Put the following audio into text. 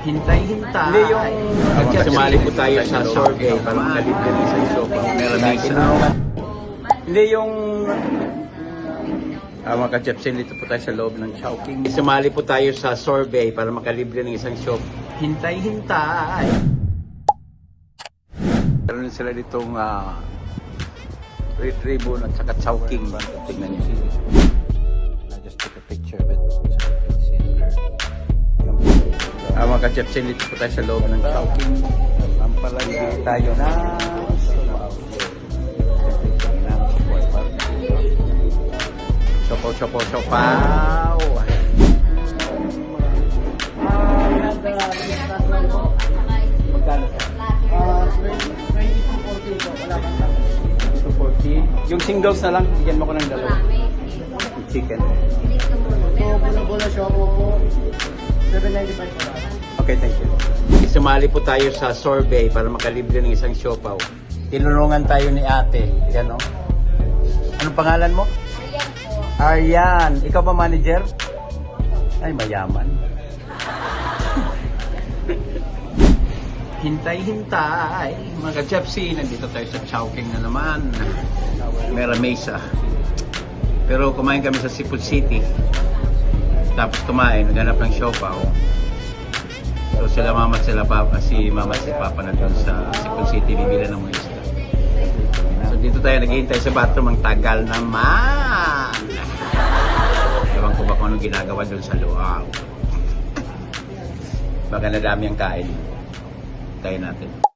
Hintay-hintay. Hindi yung sumali po tayo sa survey para makalibre ng isang sopa. Meron din sa... Hindi yung... mga ka-Jepsen, dito po tayo sa loob ng Chowking. Sumali po tayo sa survey para makalibre ng isang shop. Hintay-hintay. Meron sila ditong retrieve at saka Chowking. Tingnan niyo. I just took a picture of it so you can see it clearly. Mga ka-Jepsen, dito po tayo sa loob ng Chowking. Ang palagi tayo na... Sopaw. Magkano siya? 22.40. Yung singles na lang, bigyan mo ko ng dalawa. Chicken. Bola siya po, 795 po. Okay, thank you. Sumali po tayo sa survey para makalibre ng isang siopaw. Tinulungan tayo ni ate. Yan o. Anong pangalan mo? Aryan. Ikaw ba manager? Ay, mayaman. Hintay-hintay. Mga ka-Chepsi, nandito tayo sa Chowking na naman. Mera Mesa. Pero kumain kami sa Cebu City. Tapos kumain, naghanap ng siopaw. So sila mama at sila papa, si mama at si papa na doon sa Cebu City, bibili ng mga isda. So dito tayo naghihintay sa bathroom, ang tagal naman. Ewan ko ba kung anong ginagawa doon sa loob. Baka nadami ang kain. Tayo natin.